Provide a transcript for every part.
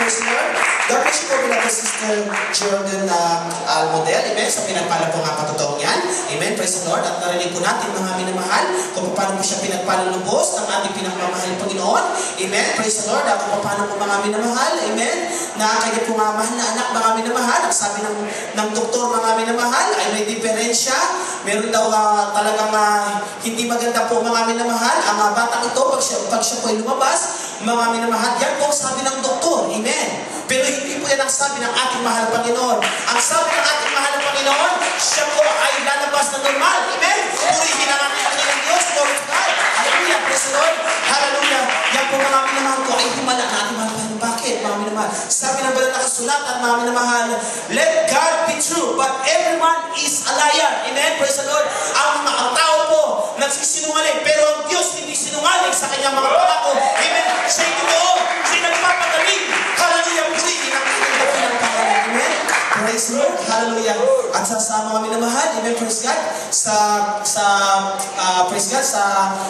praise the Lord. God bless you po mula kay Sister Jordan Almodel. Amen. So pinagpala po nga patotoo yan. Amen. Praise the Lord. At narinig po natin mga minamahal kung paano po siya pinagpala lubos ng ating pinagmamahal Panginoon. Amen. Praise the Lord. At kung paano po mga minamahal. Amen. Na kanya po mga mahal na anak mga minamahal. Ang sabi ng doktor mga minamahal ay may diferensya. Meron daw talagang hindi maganda po mga minamahal. Ang batang ito pag siya po ay lumabas, mga minamahal, yan po sabi ng doktor. Amen. Pero hindi po yan ang sabi ng ating mahal Panginoon. Ang sabi ng ating mahal Panginoon, siya po ay lalabas na normal. Amen. Purihin ang ating Panginoon Diyos. Glory to God. Hallelujah. Praise the Lord. Hallelujah. Yan po mga minamahal ko ay himala na ating mahal Panginoon. Bakit mga minamahal? Sabi ng banal na kasulatan mga minamahal, let God be true, but everyone is a liar. Amen. Praise the Lord. Ang tao po nagsisinungaling, pero ang Diyos hindi sinungaling sa kanyang mga pangako. Amen. Siya'y totoo. Siya'y nagpapagaling. Hallelujah. Purihin ang kanyang pangalan. Amen. Praise the Lord. Hallelujah. At sa mga minamahal, amen, praise God, praise God, sa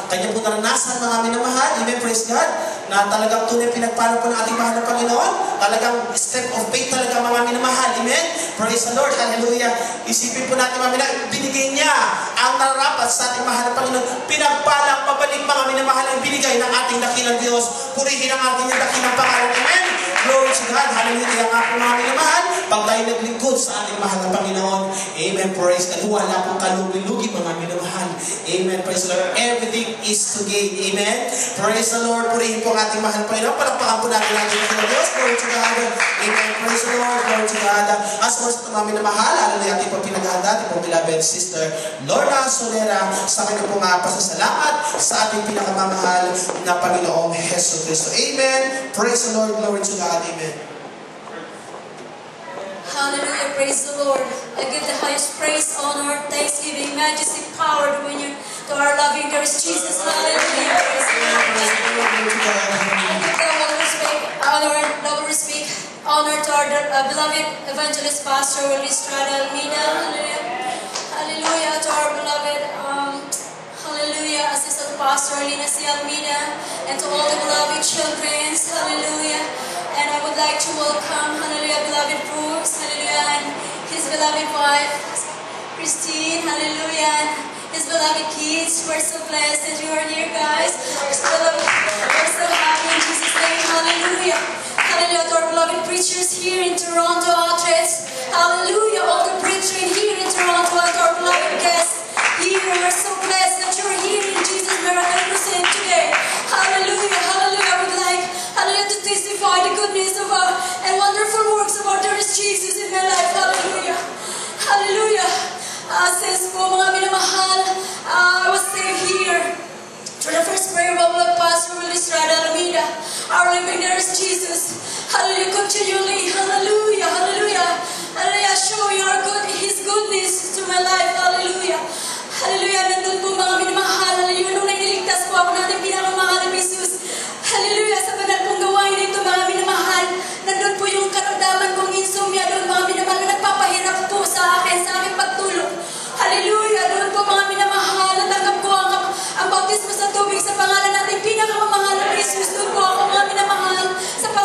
kanya po naranasan mga minamahal, amen, praise God, na talagang tunay pinagpala po ng ating mahal na Panginoon, talagang step of faith talaga mga minamahal, amen, praise the Lord, hallelujah. Isipin po natin mga minamahal, binigay niya ang nararapat sa ating mahal na Panginoon, pinagpalang pabalik mga minamahal ang binigay ng ating dakilang Diyos, purihin ang ating dakilang pangalan, amen, glory to God, hallelujah. Kaya nga po mga minamahal, pag tayo naglingkod sa ating mahal na Panginoon, amen, praise God, wala pong kalugi-lugi mga minamahal, amen, praise the Lord, everything is to gain, amen, praise the Lord, purihin po ang ating mahal na Panginoon, palakpakan po natin ang ating Diyos, glory to God, amen, praise the Lord, glory to God. As far as ito mga minamahal, alam na ating pong pinaghahanda, ating pong beloved sister Lorna Solera, sa akin po nga pasasalamat sa ating pinakamamahal na Panginoong Hesus Cristo, amen, praise the Lord, glory to God, amen. Hallelujah, praise the Lord. I give the highest praise, honor, thanksgiving, majesty, power, dominion to our loving Christ Jesus. Hallelujah, praise the Lord. I give double respect, honor to our beloved evangelist pastor, Willie Estrada Almeida. Hallelujah. Hallelujah to our beloved, hallelujah, assistant pastor, Lina C. Almeida, and to all the beloved children. Hallelujah. And I would like to welcome, hallelujah, beloved Brooks, hallelujah, and his beloved wife, Christine, hallelujah, and his beloved kids. We're so blessed that you are here, guys. We're so happy in Jesus' name, hallelujah. Hallelujah, to our beloved preachers here in Toronto, Outreach. Hallelujah, all the preachers here in Toronto, and our beloved guests here. We're so blessed that you're here in Jesus' Miracle Crusade today. Hallelujah, hallelujah. I would like, hallelujah, to testify the goodness of and wonderful works of our dearest Jesus in my life. Hallelujah. Hallelujah. Since po mga minamahal, I was saved here through the first prayer of the Pastor Willie Estrada Almeida, our living dearest Jesus. Hallelujah, continually. Hallelujah, hallelujah. Hallelujah, showing His goodness to my life. Hallelujah. Hallelujah, nandun po mga minamahal. Hallelujah, nung nainiligtas po ako natin pinakamahal ng Jesus. Hallelujah, sa banal pong gawain nito mga minamahal. Nandun po yung karamdaman kong insomnia doon mga minamahal na nagpapahirap po sa akin, sa aking pagtulog. Hallelujah, doon po mga minamahal. Natanggap ko ang bautismo sa tubig sa pangalan natin pinakamamahal ng Jesus. Doon po ako mga minamahal sa pangalan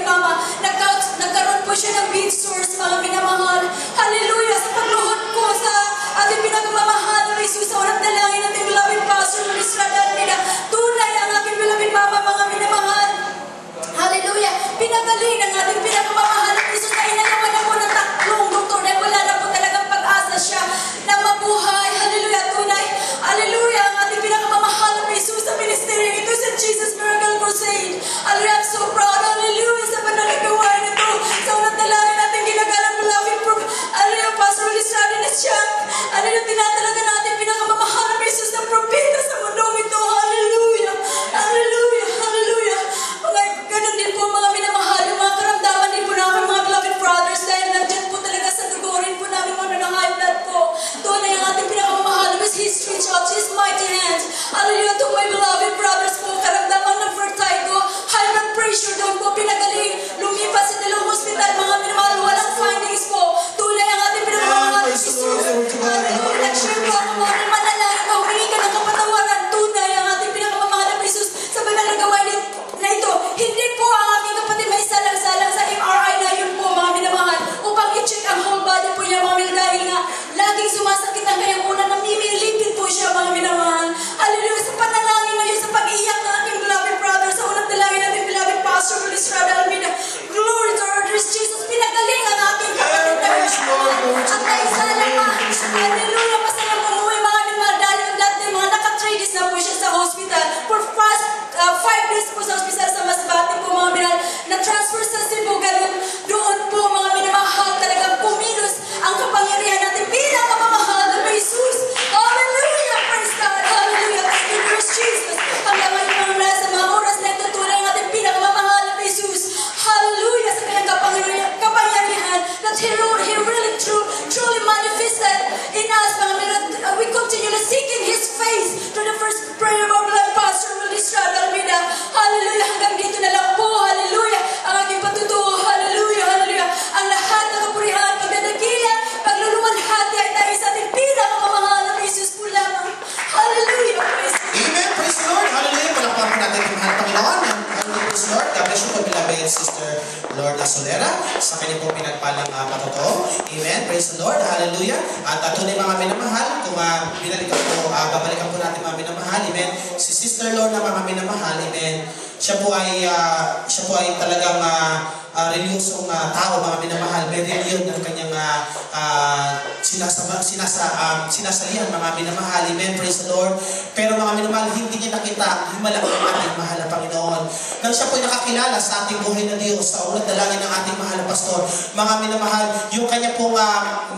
Mama, nagkaroon po siya ng big source, mga minamahal. Hallelujah! Sa pagluhod ko sa ating pinagmamahal na Jesus, sa unang dalangin natin, beloved Pastor Ministra Dalmina, tunay ang aking beloved Mama, mga minamahal. Hallelujah! Pinagaling ang ating pinagmamahal na Jesus na inalaman na po ng tatlong doktor dahil wala na po talagang pag-asa siya na mabuhay. Hallelujah! Tunay. Hallelujah! Ang ating pinagmamahal na Jesus sa ministry. Ito sa Jesus Miracle Crusade. Hallelujah! I'm so proud. Hallelujah! Sa pananagawa na ito. Sa unang dalangin natin ginagalang beloved Hallelujah! Pastor Estrada na siya. Hallelujah! Tinatalaga natin pinagmamahal na Jesus na propeta sa mundong ito. Hallelujah! Hallelujah! Hallelujah! Ganun din po mga minamahal, yung mga karamdaman din po namin mga beloved brothers dahil nandiyan po talaga sa dugo rin po namin mga na high blood po. Doon na yung ating pinakamamahal with His reach out, His mighty hand. Hallelujah to my beloved brothers po, karamdaman ng vertigo, high blood pressure doon po, pinagaling, lumipas sa dalawang hospital, mga minamahal, walang findings po. Tunay ang ating pinakamamahal with His reach. Hallelujah, nag-share po ako mga manalangin, mahumingi ka ng kapatawaran. Tunay ang ating pinakamamahal na Jesus sa banal na gawain na ito. Hindi po ang aking kapatid may salang-salang sa MRI na yun po mga minamahal upang i-check ang whole body po niya mga minamahal dahil nga laging sumasakit ang kanyang una, namimilipin po siya mga minamahal. Hallelujah! Sa panalangin na yun, sa pag-iyak ng aking beloved brother, sa unang dalangin natin beloved Pastor Estrada Almeida, glory to our Lord Jesus, pinagaling ang aking kapatid na at naisala pa. Hallelujah! Masaya po umuwi mga minamahal dahil ang lahat ng mga naka-3 days na po siya sa hospital for 5 days po sa hospital sa Masbate po mga minamahal. Na-transfer sa Cebu, ganun doon po mga minamahal talagang kumilos ang kapangyarihan natin bilang kamamahal ng Jesus. Hallelujah! Praise God! Hallelujah! Thank you, Lord Jesus. Ang laman ng mga sa mga oras na ito tunay ang ating pinakamamahal ng Jesus. Hallelujah! Sa kanyang kapangyarihan that He really truly manifested in us. Mga minamahal, we continually seeking His face to the first prayer of our beloved Pastor Estrada Almeida. Hallelujah! Hanggang dito na lang po. Hallelujah! Ang aking patutuo. Hallelujah! Hallelujah! Ang lahat ng kapurihan, pagdadagila, pagluluwalhati ay dahil sa ating pinakamamahal na Jesus po lamang. Hallelujah! Praise God! Amen. Praise the Lord. Hallelujah. Palakpakan po natin ang mahal na Panginoon. Hallelujah. Praise the Lord. God bless you po, beloved Sister Lord Asolera sa kanyang po pinagpalang patotoo. Amen. Praise the Lord. Hallelujah. At tunay mga minamahal, kung binalikan po, babalikan po natin mga minamahal. Amen. Si Sister Lord na mga minamahal. Amen. Siya po ay talagang reliyosong tao, mga minamahal. Very real ng kanyang sinasalihan, mga minamahal. Amen. Praise the Lord. Pero mga minamahal, hindi niya nakita ang himala ng ating mahal na Panginoon. Nang siya po ay nakakilala sa ating buhay na Diyos, sa unang dalangin ng ating mahal na pastor, mga minamahal, yung kanya pong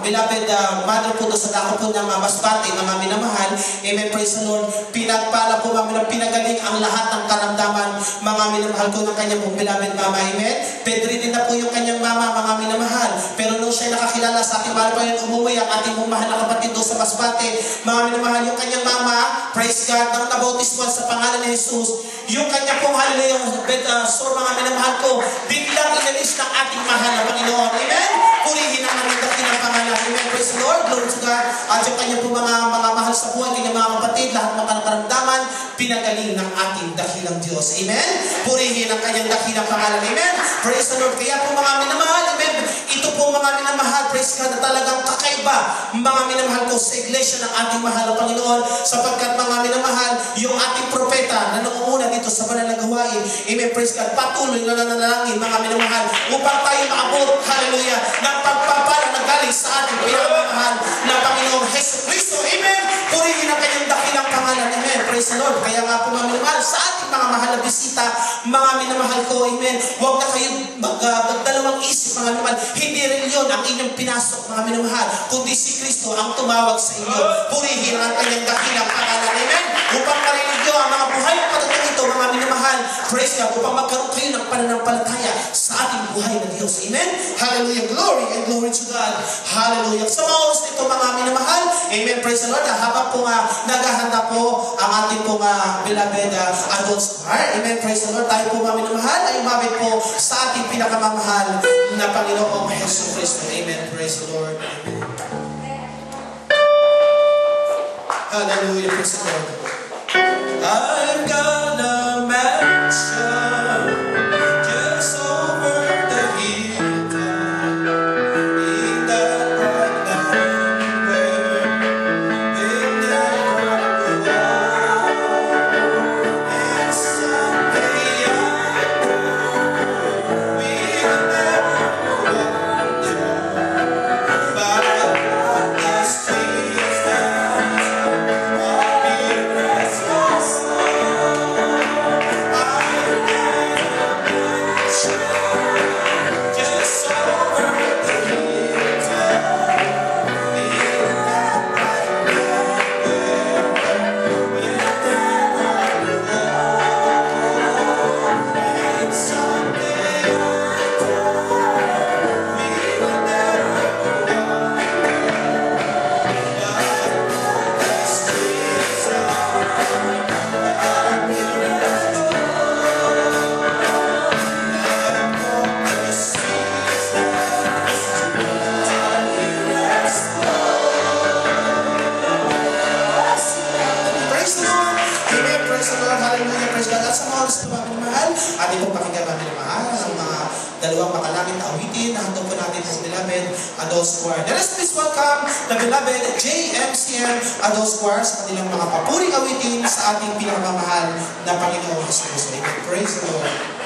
beloved mother po doon sa dako po ng Masbate, mga minamahal. Amen. Praise the Lord. Pinagpala po, mga minamahal, pinagaling ang lahat ng karamdaman, mga minamahal ko ng kanyang pong beloved mama. Amen. Bedridden na po yung kanyang mama, mga minamahal. Pero nung siya nakakilala sa ating mahal pa yun, umuwi ang ating mahal na kapatid doon sa Masbate, mga minamahal, yung kanyang mama, praise God, nang nabautismo sa pangalan ni Jesus, yung kanya pong hallelujah, mga minamahal ko, biglang inalis ng ating mahal na Panginoon. Amen? Purihin ang nangyayari ng pangalan. Amen? Praise the Lord. Glory to God. At yung kanya pong mga mahal sa buhay, kanyang mga kapatid, lahat ng mga karamdaman, pinagaling ng ating dakilang Diyos. Amen? Purihin ang kanyang dakilang pangalan. Amen? Praise the Lord. Kaya po mga minamahal, amen? Ito po mga minamahal, praise God, na talagang kakaiba, mga minamahal ko sa iglesia ng ating mahal na Panginoon, sapagkat mga minamahal, yung ating propeta na nangunguna dito sa banal na gawain, amen, praise God, patuloy na nananalangin, mga minamahal, upang tayo maabot, hallelujah, ng pagpapala na galing sa ating pinamamahal na Panginoon Jesus Cristo. Amen? Purihin ang kanyang dakilang pangalan. Amen? Praise the Lord. Kaya nga po mga minamahal, sa ating mga mahal na bisita, mga minamahal ko, amen, huwag na kayo magdalawang isip, mga minamahal. Hindi rin yun ang inyong pinasok, mga minamahal, kundi si Kristo ang tumawag sa inyo. Purihin ang kanyang dakilang pangalan. Amen? Upang marinig nyo ang mga buhay na patutong ito, mga minamahal, praise God, upang magkaroon kayo ng pananampalataya sa ating buhay na Diyos. Amen? Hallelujah. Glory and glory to God. Hallelujah. Sa mga oras nito, mga minamahal, amen, praise the Lord. Habang po naghahanda po ang ating po beloved adults choir, amen, praise the Lord. Tayo po mga minamahal ay umabit po sa ating pinakamamahal na Panginoong Jesus Cristo. Amen, praise the Lord. Hallelujah, praise the Lord. I've got a mansion just over oras na mga minamahal. Ating pong pakinggan mga minamahal ang mga dalawang makalangit na awitin na handog po natin sa beloved Adults Choir. Let us please welcome the beloved JMCM Adults Choir sa kanilang mga papuring awitin sa ating pinakamamahal na Panginoong Jesus. Amen. Praise the Lord.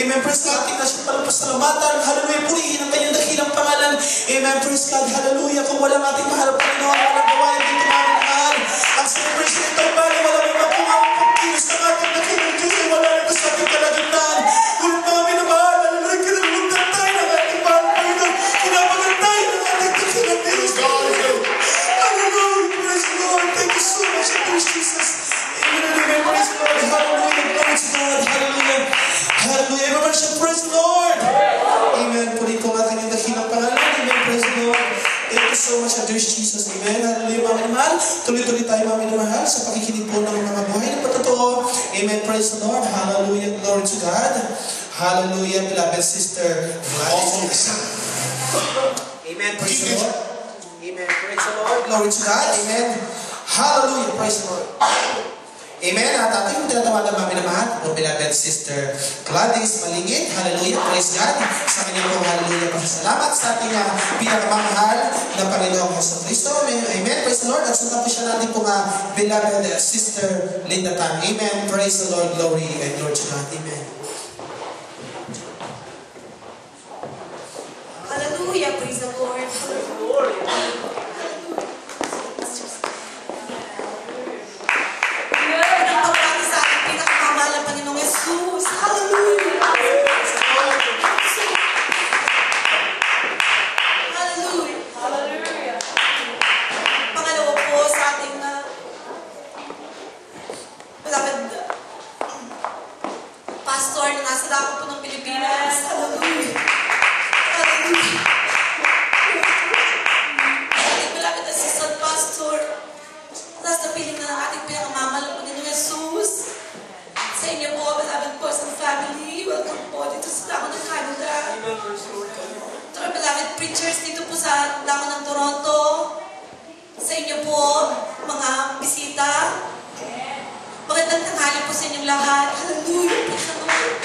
Amen. Praise God. Ating na siya pasalamatan. Hallelujah. Purihin ang kanyang dakilang pangalan. Amen. Praise God. Hallelujah. Kung walang ating mahal Panginoon, walang gawain dito namin mahal. Ang celebration ito, bali, walang makuha ang pagkilos ng ating dakilang Diyos ay wala nito sa ating kalagitnaan. Ngunit namin na mahal, hallelujah, kinalundan tayo ng ating mahal Panginoon. Kinabagan tayo ng ating dakilang Diyos. Hallelujah. Praise the Lord. Thank you so much, Lord Jesus. Amen. Praise the Lord. Hallelujah. Glory to God. Hallelujah. Hallelujah. Everyone should praise the Lord. Amen. Purihin po ang kanyang dakilang pangalan. Amen. Praise the Lord. Thank you so much, Lord Jesus. Amen. Hallelujah, mga minamahal. Tuloy-tuloy tayo, mga minamahal, sa pakikinig po ng mga buhay na patotoo. Amen. Praise the Lord. Hallelujah. Glory to God. Hallelujah, beloved sister. Amen. Praise the Lord. Amen. Praise the Lord. Glory to God. Amen. Hallelujah. Praise the Lord. Amen. At ating tinatawagan mga minamahal, o beloved sister Gladys Malingit. Hallelujah. Praise God. Sa kanyang pong hallelujah. Pasasalamat sa ating pinakamamahal na Panginoong Jesucristo. Amen. Praise the Lord. At sundan po siya natin pong beloved sister Linda Tan. Amen. Praise the Lord. Glory and Lord to God. Amen. Hallelujah. Praise the Lord. Hallelujah. Jesus. Hallelujah. Hallelujah. Hallelujah. Pangalawa po sa ating pastor na nasa dako po ng Pilipinas. Hallelujah. Hallelujah. Ating malapit assistant pastor, nasa piling na ng ating pinakamamahal po ng Jesus. Sa inyo po, beloved Bosom family, welcome po dito sa dako ng Canada. Ito ang beloved preachers dito po sa dako ng Toronto. Sa inyo po, mga bisita. Magandang tanghali po sa inyong lahat. Hallelujah. Praise the Lord.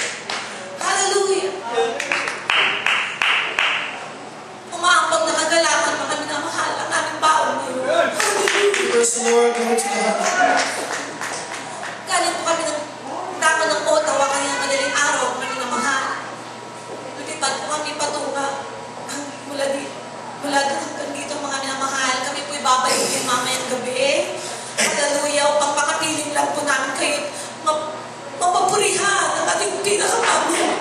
Hallelujah. Umaambag na kagalakan, mga minamahal ang aming baon ngayon. Hallelujah. Praise the Lord. Glory to God. Galing po kami ng dako ng Ottawa kanina madaling araw, mga minamahal. Lumipad po kami patunga mula doon hanggang dito, mga minamahal. Kami po'y babalik din mamayang gabi. Hallelujah. Upang makapiling lang po namin kayo mapapurihan ang ating pinakamamahal.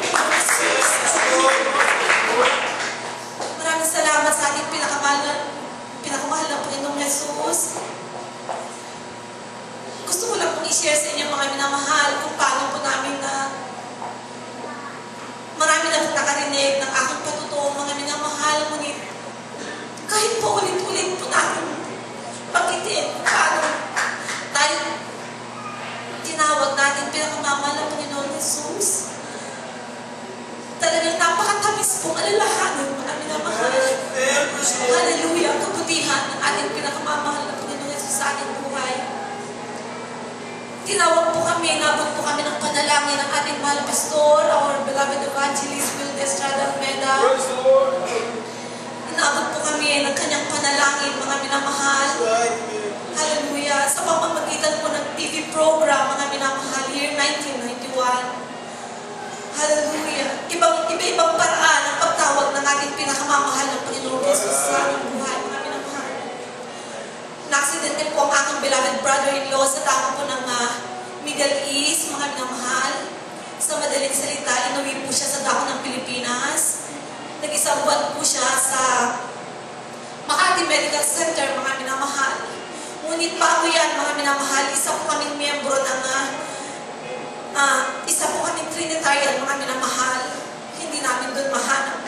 Maraming salamat sa ating pinakamahal na Panginoong Jesus. Gusto ko lang pong i-share sa inyo, mga minamahal, kung paano po namin na marami na nakarinig ng aking patutuo, mga minamahal, ngunit kahit po ulit-ulit po natin pagkitin, paano tayo tinawag natin pinakamamahal ng Panginoon Jesus. Talagang napakatamis pong alalahanin, mga minamahal. Hallelujah, ang kabutihan ng ating pinakamamahal ng Panginoon Jesus sa ating buhay. Tinawag po kami, nabot po kami ng panalangin ng ating mahal pastor, our beloved evangelist, Will Estrada Almeida. Inabot po kami ng kanyang panalangin, mga minamahal. Hallelujah. Sa pamamagitan po ng TV program, mga minamahal, year 1991. Hallelujah. Iba-ibang paraan ang pagtawag ng ating pinakamamahal ng Panginoon Jesus sa ating buhay, mga minamahal. Na-accident din po ang aking beloved brother-in-law sa dako po ng Middle East, mga minamahal. Sa madaling salita, inuwi po siya sa dako ng Pilipinas. Nag-isang buwan po siya sa Makati Medical Center, mga minamahal. Ngunit bago yan, mga minamahal, isa po kaming miyembro ng isa po kaming Trinitarian, mga minamahal. Hindi namin doon mahanap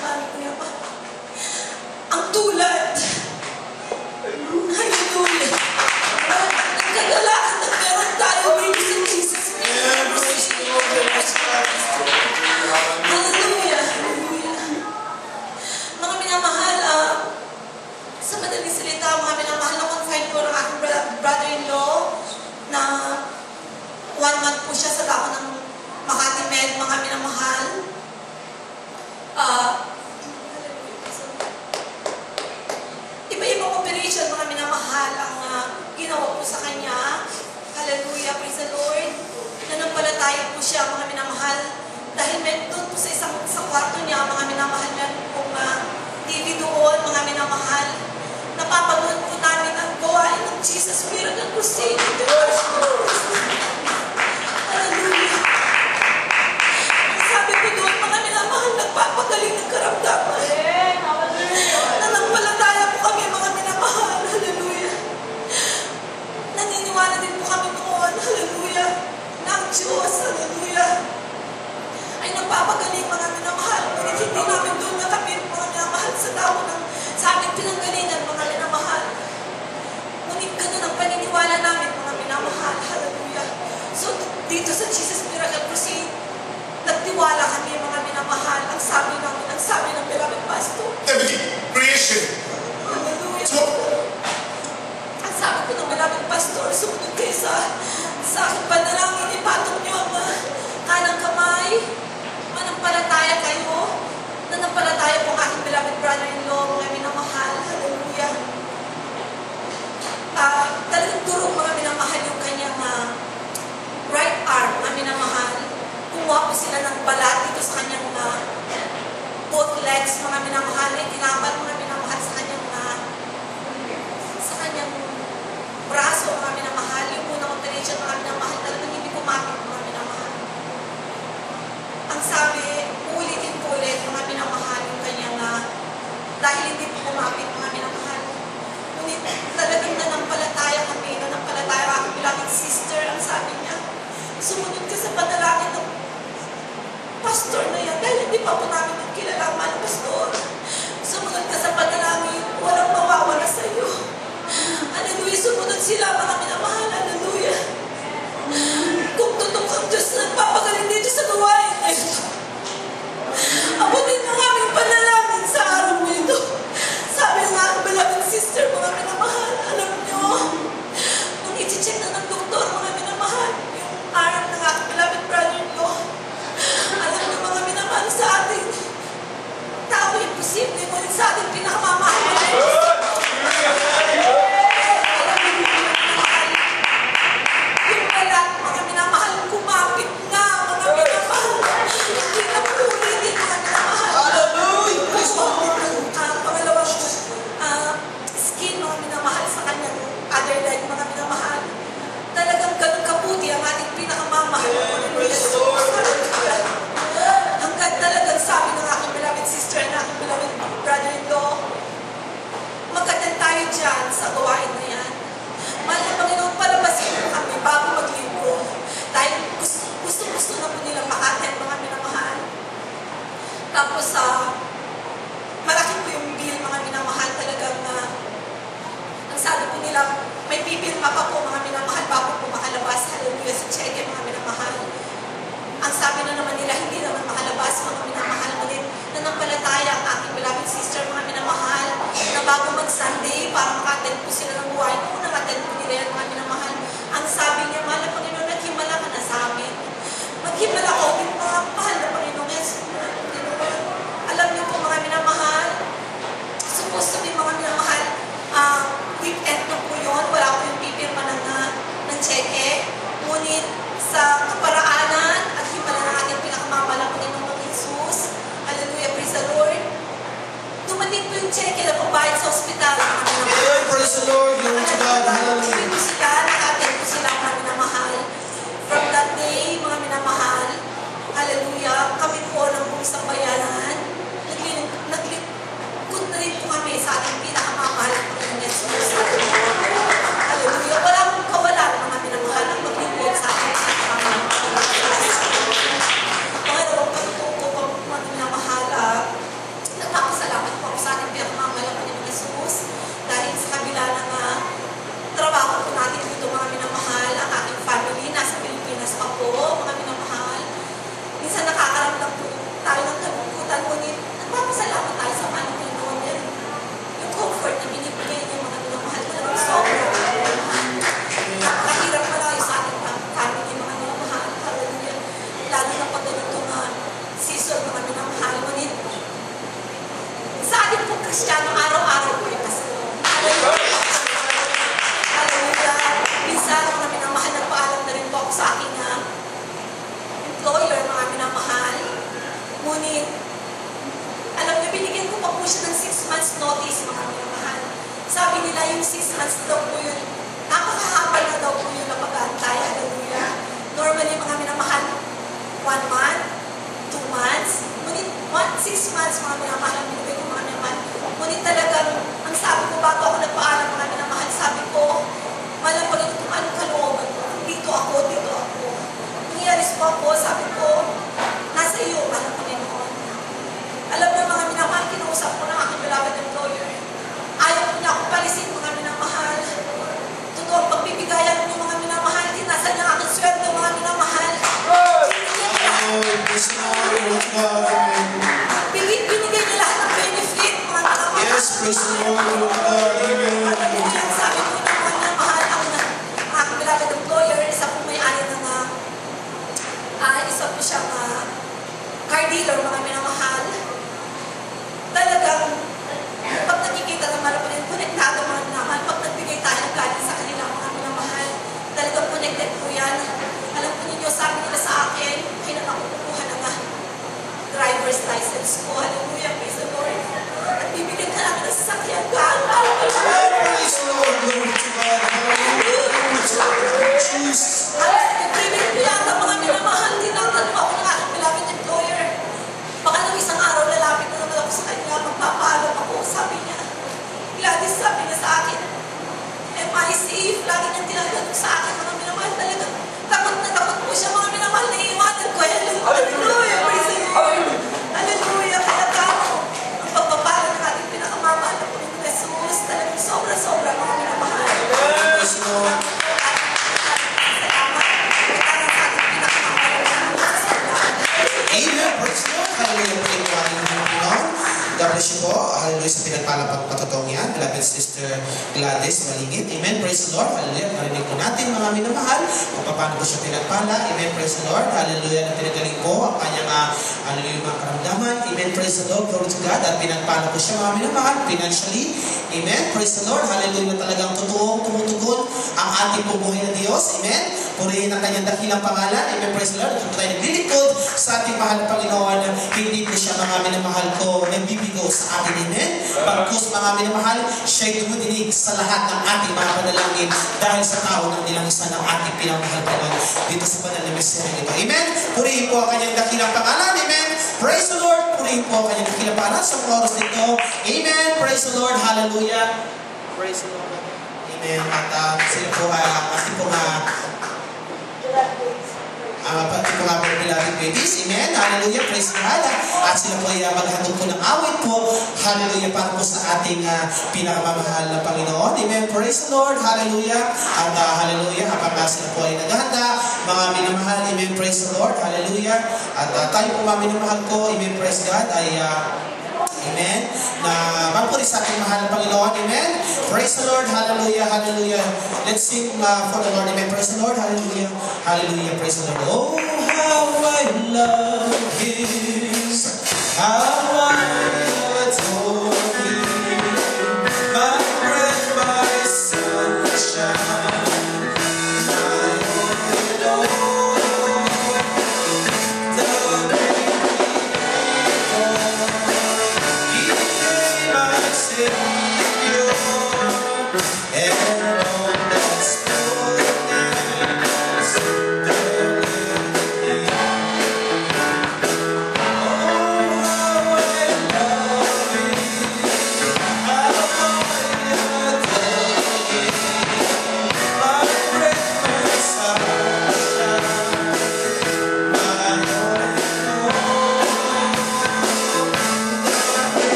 ang tulad. Hallelujah. Nagkagalakan na meron tayo, ladies and Jesus. Hallelujah. Mga minamahal, sa madaling salita, mga minamahal, na-confine ko ng aking brother-in-law na 1 month po siya sa dako ng Makati Med, mga minamahal. Iba-ibang operation, mga minamahal, ang ginawa po sa kanya. Hallelujah, praise the Lord. Nanampalataya po siya, mga minamahal, dahil assignment doon po sa kwarto niya, mga minamahal na pong TV doon, mga minamahal. Napapanood po namin ang gawain ng Jesus Miracle Crusade International. Hallelujah. Sabi ko doon, mga minamahal, nagpapagaling ng karamdaman. Nanampalataya po kami, mga minamahal. Hallelujah. Naniniwala din po kami noon. Hallelujah. Na ang Diyos, hallelujah, ay nagpapagaling, mga minamahal. Ngunit hindi namin doon nakapit, mga minamahal, sa aming pinanggalingan, mga minamahal. Ngunit ganun ang paniniwala namin, mga minamahal. Hallelujah. So, dito sa Jesus Miracle Crusade, nagtiwala kami, mga minamahal. Ang sabi ng beloved pastor. Creation. Hallelujah. Ang sabi ko ng beloved pastor, sumunod kayo sa aking panalangin, ipatong niyo ang kanang kamay, manampalataya kayo, nanampalataya po ang aking beloved brother-in-law, mga minamahal. Hallelujah. Talagang durog, mga minamahal, yung kanyang right arm, mga minamahal. Kumuha po sila ng balat dito sa kanyang both legs, mga minamahal, ay tinapal, mga minamahal, sa kanyang braso, mga minamahal. Yung unang operation, mga minamahal, talagang hindi pumapit, mga minamahal. Ang sabi, ulitin po ulit, mga minamahal, yung kanyang dahil hindi po pumapit, mga minamahal. Ngunit talagang nanampalataya kami, nanampalataya aking beloved sister, ang sabi niya, sumunod ka sa panalangin ng pastor na yan, dahil hindi pa po namin ang kilala ang mga pastor. Sumunod ka sa panalangin, walang mawawala sa iyo. Hallelujah, sumunod sila, mga minamahal. Hallelujah. Kung totoo ang Diyos na nagpapagaling dito sa gawain na ito, abutin mo ang aming panalangin sa araw nito. Sabi ng aking beloved sister, mga minamahal, alam nyo, nung iti-check na ng doktor, mga minamahal, yung arm ng aking beloved brother-in-law, alam nyo, mga minamahal, sa ating tao imposible, ngunit sa ating pinakamamahal. Yung balat, mga minamahal, kumapit na, mga minamahal. Hindi na po ulitin, mga minamahal. Pangalawang skin, mga minamahal, sa kanyang other leg, mga minamahal. Talagang ganun kaputi ang ating pinakamamahal. Hanggang talagang sabi ng aking beloved sister and aking beloved brother-in-law, magkatan tayo dyan sa gawain na yan. Mahal na Panginoon, palabasin mo kami bago maglinggo. Dahil gusto na po nilang makaten, mga minamahal. Tapos, malaki po yung bill, mga minamahal. Talagang, ang sabi po nila, may pipirma pa po, mga minamahal, bago po makalabas. Hallelujah, sa cheque, mga minamahal. Ang sabi na naman nila, hindi naman makalabas, mga minamahal. Ngunit, nanampalataya ang aking beloved sister, mga minamahal, na bago mag-Sunday, para makaten po sila ng buhay. Kung nakaten po nila yan, mga minamahal. Ang sabi niya, mahal na Panginoon, naghimala ka na sa amin. Maghimala ko, mga mahal na Panginoon. Alam niyo po, mga minamahal, supposed to be, mga minamahal, weekend na po yun, wala po yung pipirma ng Sister Gladys Malingit. Amen. Praise the Lord. Hallelujah. Marinig po natin mga minamahal kung paano po siya pinagpala. Amen. Praise the Lord. Hallelujah. Na pinagaling po ang kanyang hallelujah, mga karamdaman. Amen. Praise the Lord. Glory to God. At pinagpala po siya mga minamahal financially. Amen. Praise the Lord. Hallelujah. Na talagang totoong tumutugon ang ating bubuhay na Diyos. Amen. Purihin ang kanyang dakilang pangalan. Amen. Praise the Lord. At kung tayo naglilingkod sa ating mahal na Panginoon, hindi po siya mga minamahal ko nagbibigo sa atin. Amen. Pagkus mga minamahal, siya'y tumudinig sa lahat ng ating mga panalangin dahil sa tao ng nilang isa ng ating pinamahal Panginoon dito sa banal na misteryo ito. Amen. Purihin po ang kanyang dakilang pangalan. Amen. Praise the Lord. Purihin po ang kanyang dakilang pangalan sa oras nito. Amen. Praise the Lord. Hallelujah. Praise the Lord. Amen. At sila po pati po mga beloved babies. Amen. Hallelujah. Praise God. At sila po ay maghatod po ng awit po. Hallelujah. Para po sa ating pinakamamahal na Panginoon. Amen. Praise the Lord. Hallelujah. At hallelujah. Habang sila po ay naghahanda, mga minamahal. Amen. Praise the Lord. Hallelujah. At tayo po mga minamahal ko. Amen. Praise God. Ay amen. Na magpuri sa ating mahal na Panginoon. Amen. Praise the Lord. Hallelujah. Hallelujah. Let's sing for the Lord. Amen. Praise the Lord. Hallelujah. Hallelujah. Praise the Lord. Oh, how I love Him. How I adore Him. My breath, my sunshine. My all.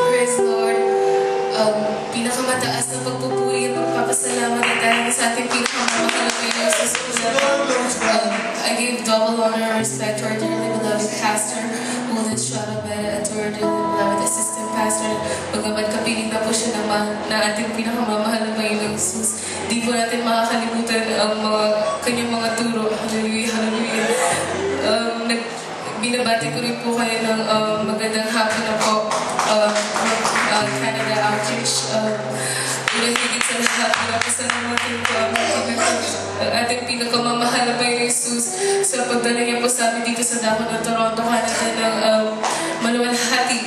Praise the Lord. Pinakamataas na pagpupuri at pagpapasalamat na dahil sa ating pinakamamahal na Jesus. I give double honor and respect to our dearly beloved pastor, Mulden Strada, and to our dearly beloved assistant pastor. Bagamat kapiling na po siya na ating pinakamamahal na Panginoong Jesus, di po natin makakalimutan ang kanyang mga turo. Hallelujah, hallelujah. Binabati ko rin po kayo ng magandang hapon na po. Canada Outreach. Higit sa lahat, pinapasalamat po ang ating pinakamamahal na Panginoong Jesus sa pagdala niya po sa amin dito sa dako ng Toronto, Canada ng maluwalhati.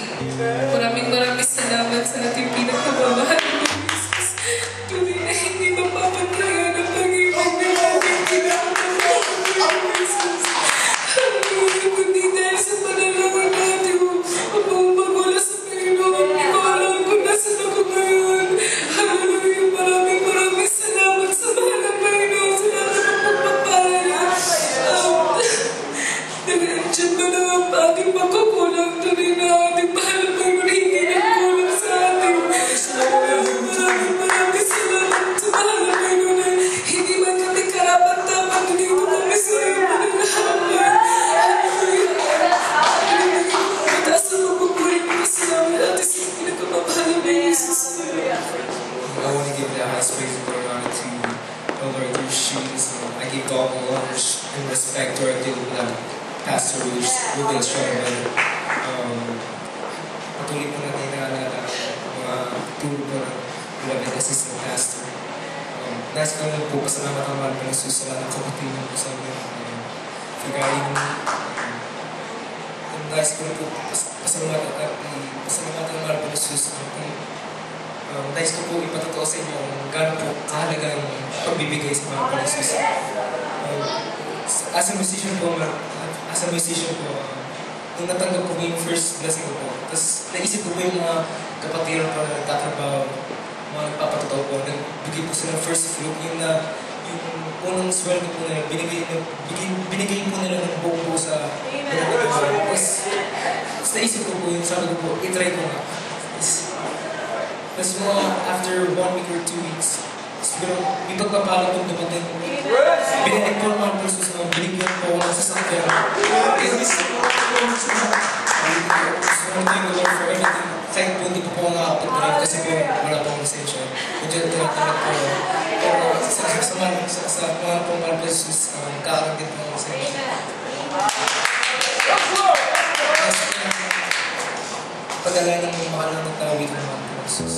Maraming salamat sa ating pinakamamahal na Panginoong Jesus. Tuloy na hindi mapapaglayan ang pag-ibig ng ating pinakamamahal na Panginoong Jesus. Kundi dahil sa panalangin natin, magwala sa Panginoon. Ikaw kung nasa ako ngayon. Hallelujah. Maraming salamat sa mahal ng Panginoon. Sa lahat ng pagpapala niya. Nandiyan ba na ang ating pagkukulang? Tuloy na ating mahal ng Panginoon. Hindi na kulang sa atin. Maraming salamat sa mahal ng Panginoon. Hindi man kami karapat-dapat. Dito kami sa iyo. Hallelujah. I want to give the highest praise and honor to all our dear shoes. I give all honors and respect to our dear Pastor Mulden Strada. Patuloy po natin naalala mga turo po ng beloved assistant pastor. Nais ko lang po pasalamat ang mahal ng Jesus sa lahat ng kapatid po sa amin. Regarding nais ko lang po pasalamat ang mahal ng Jesus. Nais ko po ipatotoo sa inyo kung gano'n po kahalaga ang pagbibigay sa mga panasis. As a musician po, nung natanggap ko yung first blessing ko po, tapos naisip ko po yung mga kapatiran po na nagtatrabaho, mga nagpapatotoo po, nagbigay po sila ng first fruit, yung unang sweldo po nila, binigay po nila ng buong po sa tapos naisip ko po yun, sabi ko po, itry ko nga. Tapos mga after 1 week or 2 weeks, siguro may pagpapala po dumating. Binalik po naman po sa mga binigyan po ako ng sasakyan. Thank you Lord for everything. Kahit po hindi po ako nakapag-drive kasi po wala po akong lisensya. Medyo tinatawag po. Pero sa mga pong mahal po Jesus, kakagit po ako sa inyo. Padala ng mahal na nagtawid ng mga po Jesus.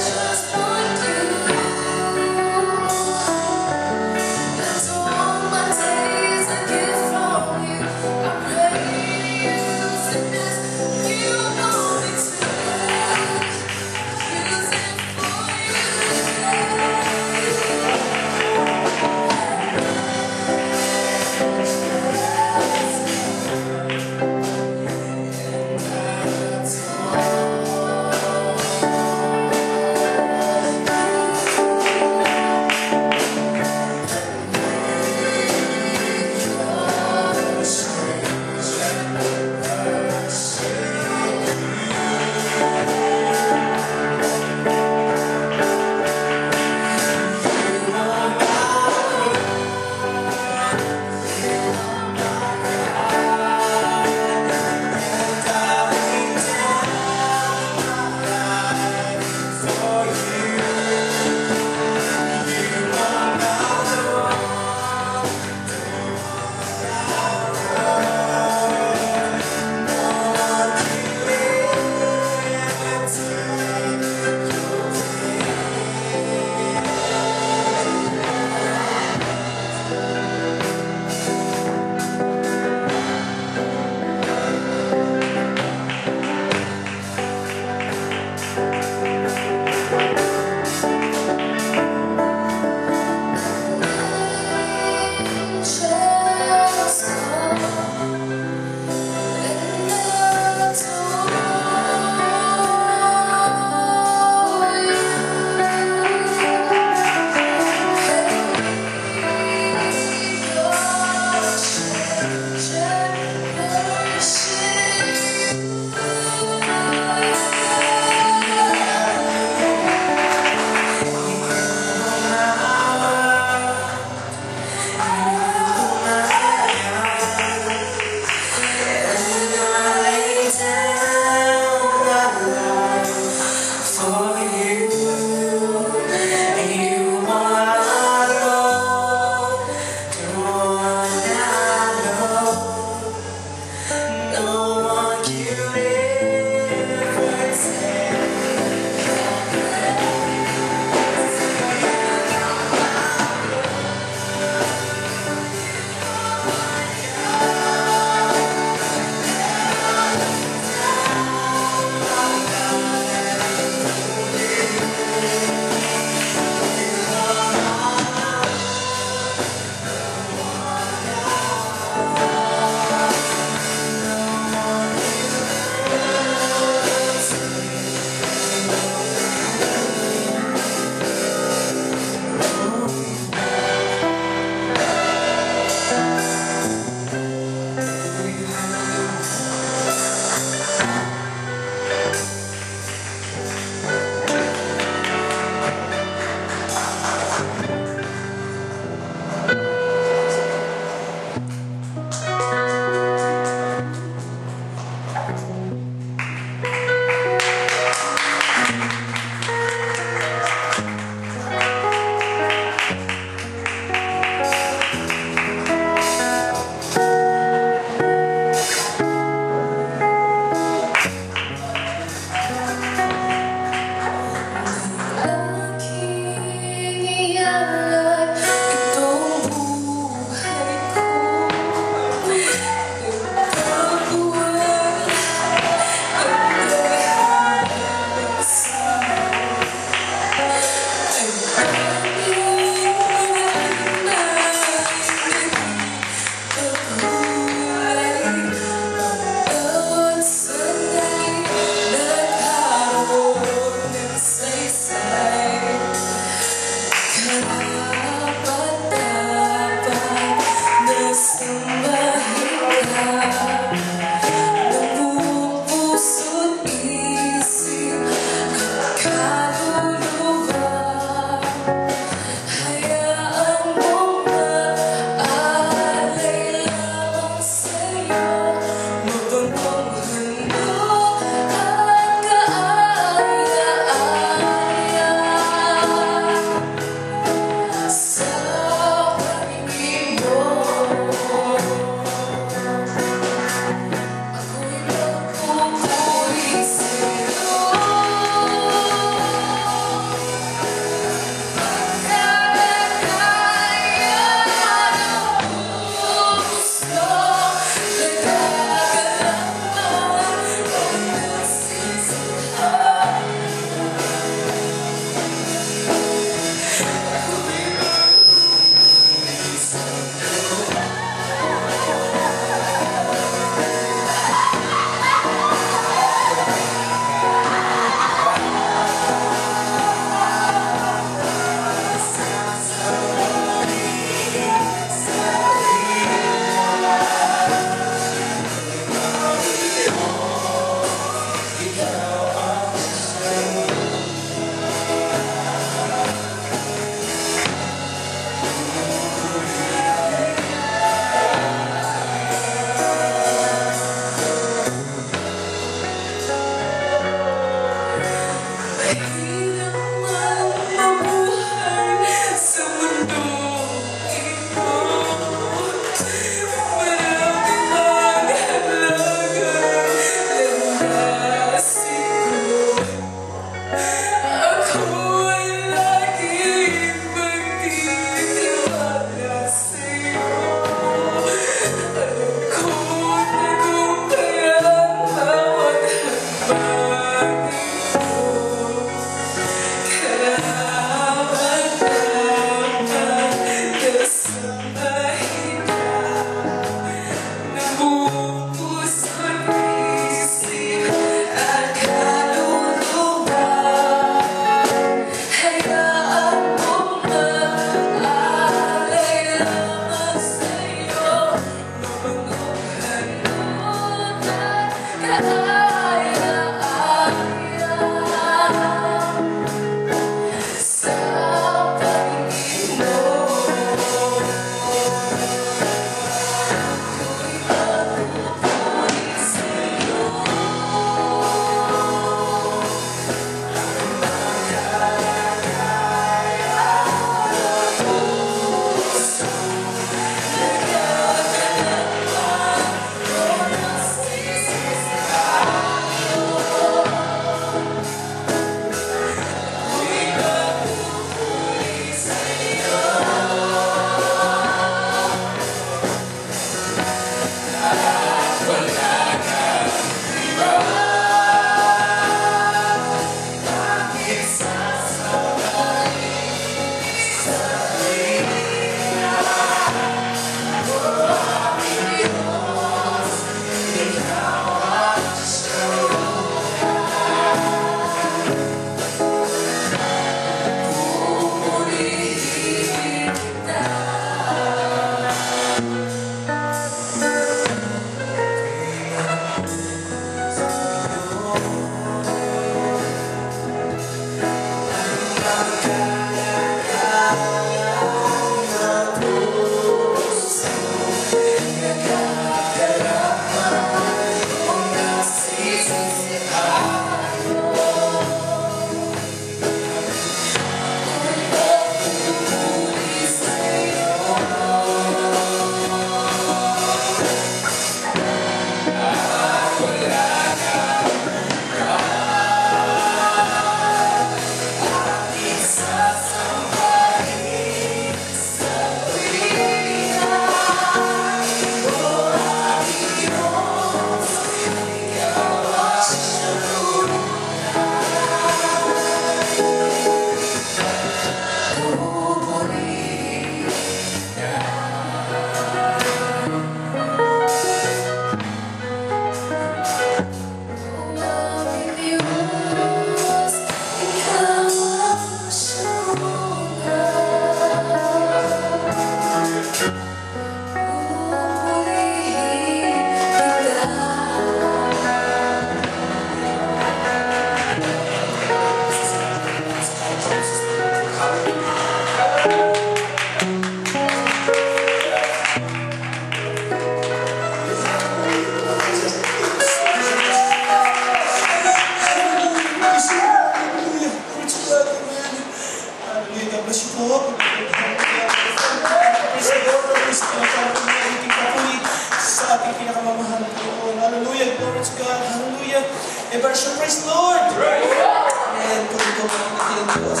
Worship, praise the Lord! Amen. Pagkagawa natin ang Diyos.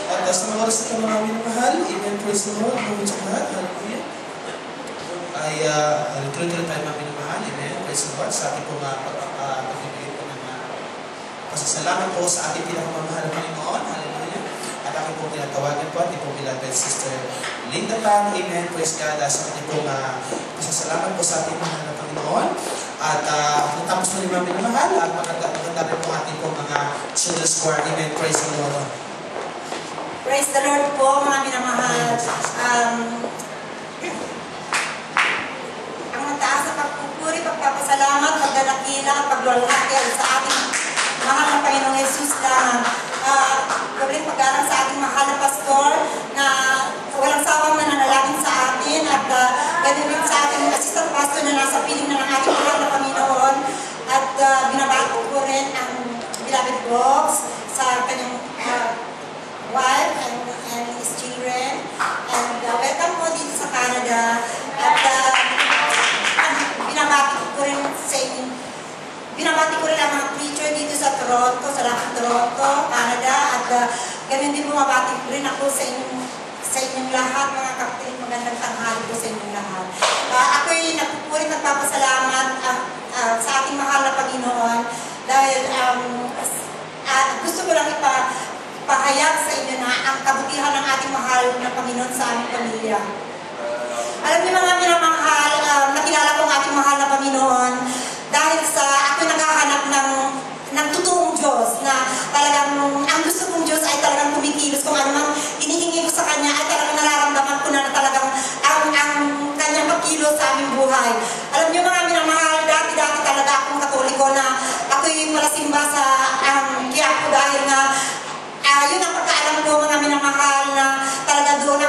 At sa mga oras na mga minamahal, amen, praise the Lord, glory to God, hallelujah. Ay, tuloy-tuloy tayo mga minamahal, amen, praise the Lord, sa ating pong pagbibigay po ng pasasalamat po sa ating pinakamamahal na Panginoon, hallelujah. At aking pong tinatawagan po, ating pong beloved Sister Linda Tan, amen, praise God, sa ating pong pasasalamat po sa ating mahal na Panginoon. At natapos na rin mga minamahal at maganda rin po ating pong mga children's choir. Amen. Praise the Lord. Praise the Lord po mga minamahal. Ang mataas na pagpupuri, pagpapasalamat, pagdalakila at paglulaki sa ating mahal na Panginoong Jesus lang. Galing pag-alang sa ating mahal na pastor na walang sawang nananalangin sa atin at ganun din sa ating assistant pastor na nasa piling na ng ating mahal na Panginoon at binabago ko rin ang beloved Brooks sa kanyang wife and his children and welcome po dito sa Canada at binabati ko rin sa inyo. Binabati ko rin ang mga preacher dito sa Toronto, sa Toronto, Canada at ganun din bumabati ko rin ako sa inyong lahat, mga kapatid, magandang tanghali po sa inyong lahat. Ako'y nagpupuri, nagpapasalamat sa ating mahal na Panginoon dahil gusto ko lang ipahayag sa inyo na ang kabutihan ng ating mahal na Panginoon sa aming pamilya. Alam niyo mga minamahal, nakilala ko ang ating mahal na Panginoon dahil sa ako naghahanap ng totoong Diyos na talagang ang gusto kong Diyos ay talagang kumikilos kung ano man hinihingi ko sa Kanya ay talagang nararamdaman ko na talagang ang Kanyang pagkilos sa aming buhay. Alam niyo mga minamahal, dati talaga akong Katoliko na ako'y malasimba sa Quiapo dahil nga yun ang pagkaalam ko mga minamahal na talaga doon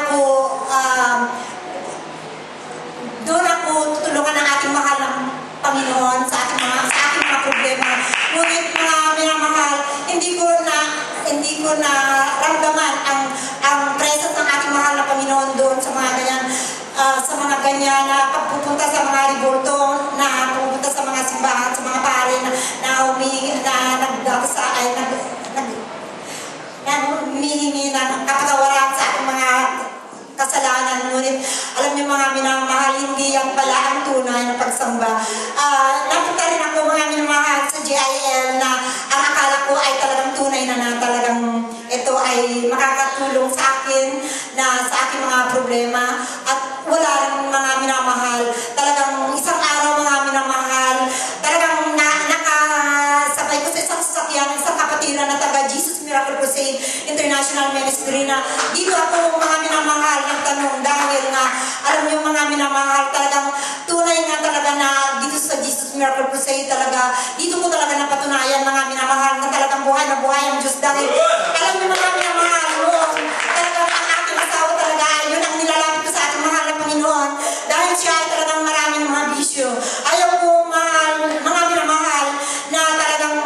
ako tutulungan ng ating mahal ng Panginoon sa ating mga problema. Ngunit mga minamahal, hindi ko na ramdaman ang presence ng ating mahal na Panginoon doon sa mga ganyan na pagpupunta sa mga riborto, na pupunta sa mga simbahan, sa mga pare na humihingi ng kapatawaran sa ating mga kasalanan. Ngunit alam niyo mga minamahal, hindi yan pala ang tunay na pagsamba. Napunta rin ako mga minamahal sa GIL na ang akala ko ay talagang tunay na talagang ito ay makakatulong sa akin na sa aking mga problema, at wala rin mga minamahal. Talagang isang araw mga minamahal, talagang nakasabay ko sa isang sasakyan, isang kapatiran na taga Jesus Miracle Crusade International Ministry na dito ako mga minamahal nagtanong dahil nga alam niyo mga minamahal, talagang tunay nga talaga na dito sa Jesus Miracle Crusade talaga, dito ko talaga napatunayan mga minamahal na talagang buhay na buhay ang Diyos. Dahil alam niyo mga minamahal, talagang ang aking asawa talaga, yun ang nilalapit ko sa ating mahal na Panginoon dahil siya ay talagang maraming mga bisyo. Ayaw ko mga minamahal na talagang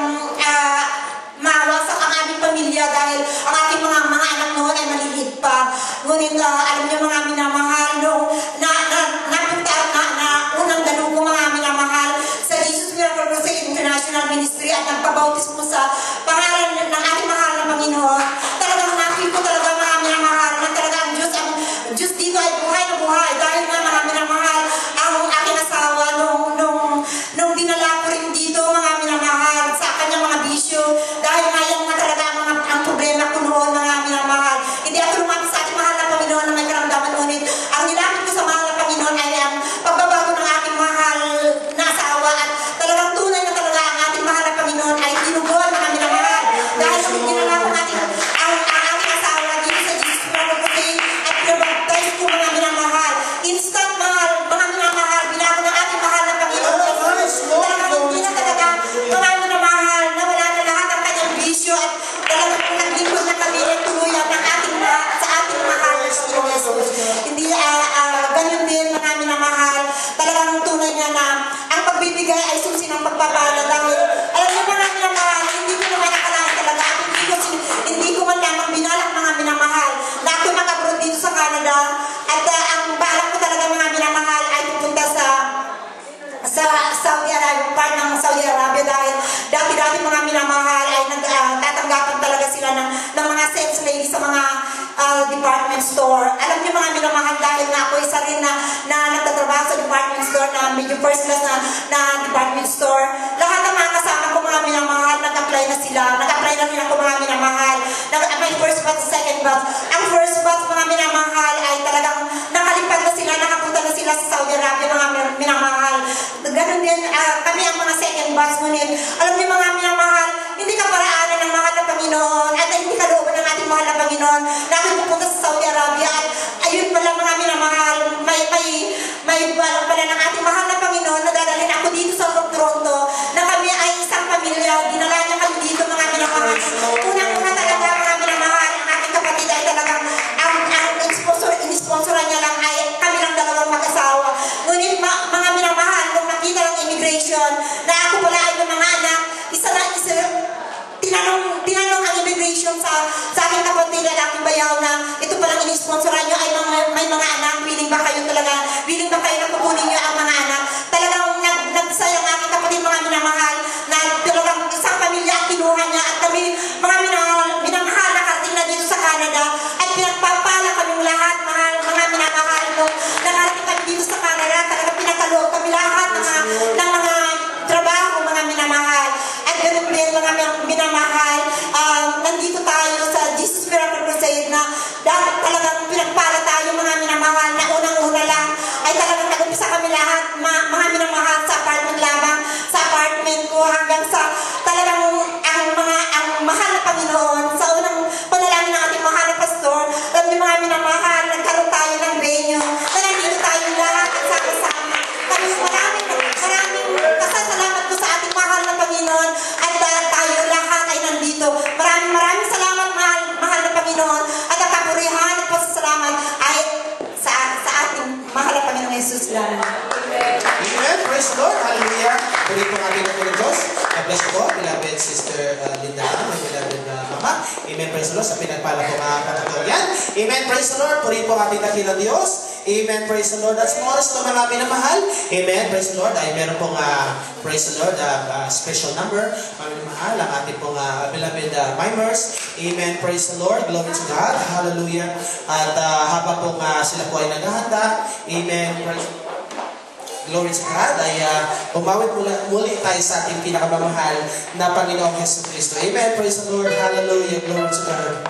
mawasak ang aming pamilya dahil ang ating mga anak noon ay maliliit pa. Ngunit alam niyo mga minamahal, napunta na unang ganun ko mga minamahal sa Jesus Miracle Crusade International Ministry at nagpabautismo sa pangalan ng ating mahal na Panginoon. Talagang nakita ko talaga mga minamahal na talaga ang Diyos dito ay buhay na buhay dahil nga mga minamahal, ang aking asawa nung dinala ko rin dito mga minamahal sa kanyang mga bisyo dahil nga yan nga talaga ang problema ko noon mga minamahal. Hindi ako lumapit sa ating mahal na Panginoon na may karamdaman, ngunit ang nilapit ko sa mahal na Panginoon ay ang pagbabago ng aking mahal na asawa, at talagang tunay na talaga ang ating mahal na Panginoon ay tinugon mga minamahal dahil nung ginala ko ang aking asawa dito sa Jesus Miracle Crusade at pinabaptize ko mga minamahal, instant mga minamahal, binago ng ating mahal na Panginoon. Talagang hindi na talaga mga minamahal na wala na lahat ang kanyang bisyo at talagang naglingkod na kami ng tuluyan ng sa ating mahal na Panginoon Jesus. Hindi ganyan din mga minamahal, talagang tunay nga na ang pagbibigay ay susi ng pagpapala dahil alam niyo mga minamahal, hindi ko naman nakalain talaga at hindi ko man lamang binalak mga minamahal na ako mag-abroad dito sa Canada, at ang balak ko talaga mga minamahal ay pupunta sa Saudi Arabia, part ng Saudi Arabia dahil dati mga minamahal ay tatanggapan talaga sila ng mga sex ladies sa mga department store. Alam niyo mga minamahal, dahil nga ako isa rin na nagtatrabaho sa department store na medyo first class na department store. Lahat ng mga kasama ko mga minamahal, nag-apply na sila. Nag-apply na rin ako mga minamahal. May first batch, second batch. Ang first batch mga minamahal ay talagang nakalipad na sila, nakapunta na sila sa Saudi Arabia mga minamahal. Ganun din kami ang mga second batch. Ngunit alam niyo mga minamahal, hindi ka paraanan ng mahal na Panginoon at hindi ka looban ng ating mahal na Panginoon na aking pupunta sa Saudi Arabia, at ayun pala mga minamahal, may balang pala ng ating mahal na Panginoon na dadalhin ako dito sa Toronto na kami ay isang pamilya. Dinala niya kami dito mga minamahal. Unang-una talaga mga minamahal, ang ating kapatid ay talagang ang in-sponsoran niya lang ay kami lang dalawang mag-asawa. Ngunit mga minamahal, nung nakita ng immigration na ako pala ay ng mga anak, tinanong ang immigration sa aking kapatid at aking bayaw na ito palang in-sponsoran nyo ay may mga anak, willing ba kayo na kukunin nyo ang mga anak? Talagang nagsayang aking kapatid mga minamahal na talagang isang pamilya ang kinuha niya, at kami mga minamahal nakarating na dito sa Canada at pinagpapala kaming lahat mga minamahal nung nakarating kami dito sa Canada. Talagang pinagkaloob kami lahat ng mga trabaho mga minamahal. At ganun din mga minamahal, nandito tayo sa Jesus Miracle Crusade na dahil talagang pinagpala tayo mga minamahal na unang-una lang ay talagang nag-umpisa kami lahat bless you po, beloved Sister Linda, my beloved Mama. Amen, praise the Lord, sa pinagpala po patuloyan. Amen, praise the Lord, purihin po ang ating dakilang Diyos. Amen, praise the Lord. That's more sa mga minamahal. Amen, praise the Lord. Ay meron pong, praise the Lord, special number. Mga minamahal, ang ating pong beloved mimers. Amen, praise the Lord. Glory to God. Hallelujah. At habang pong sila po ay naghahanda. Amen, praise the Lord. Glory to God, ay umawit muli tayo sa ating pinakamamahal na Panginoong Yesu Cristo. Amen, praise the Lord, hallelujah, glory to God.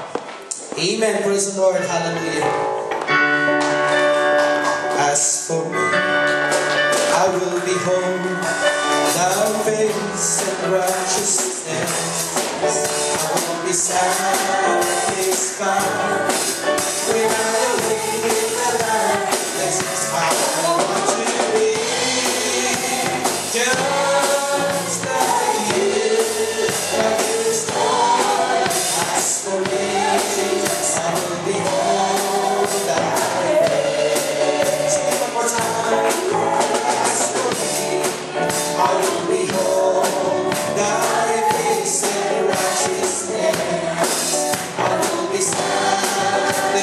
Amen, praise the Lord, hallelujah. As for me, I will behold thy face and righteousness. I will be satisfied when I awake in the light. This is how I want to be. Just like you, like you start. As for me, I will behold thy face. Sing it one more time. As for me, I will behold thy face and righteousness. I will be satisfied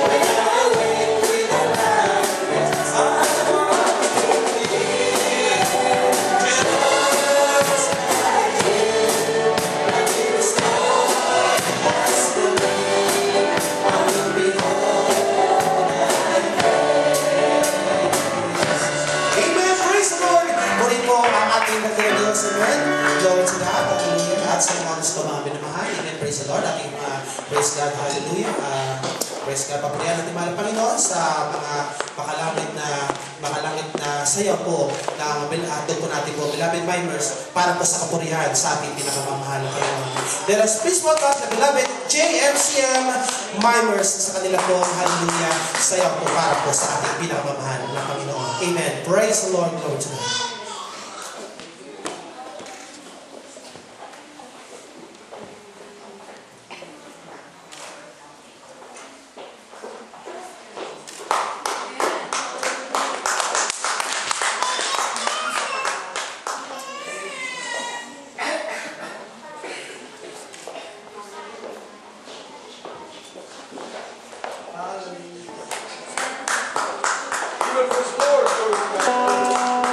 when I awake with the light. I want to be just like you start. As for me, I will behold thy face. Amen. Praise the Lord. Muli po ang ating dakilang Diyos. Amen. Glory to God. Hallelujah. At sa mga gusto mga minamahal. Amen. Praise the Lord. Ating praise God. Hallelujah. Praise God. Papurihan natin mahal Panginoon sa mga makalangit na sayaw po na doon po natin po, beloved mimers, para po sa kapurihan sa ating pinakamamahal na Panginoon. Let us please welcome the beloved JMCM mimers sa kanila po, hallelujah, sayaw po para po sa ating pinakamamahal na Panginoon. Amen. Praise the Lord. Glory to God.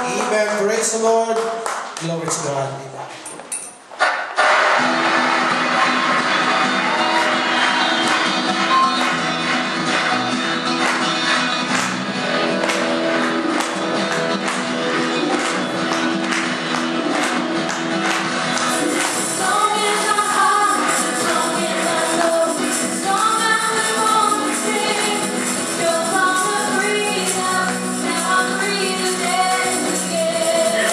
Amen. Praise the Lord. Glory to God. Amen. Song in my heart, song in my soul, song I will always sing. Your song of freedom, now I'm free to dance again.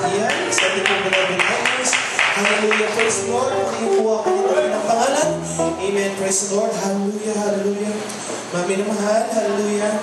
Ian, sa ating pong beloved members. Hallelujah, praise the Lord. Purihin po ako nito ng pangalan. Amen, praise the Lord. Hallelujah, hallelujah. Mami na mahal, hallelujah.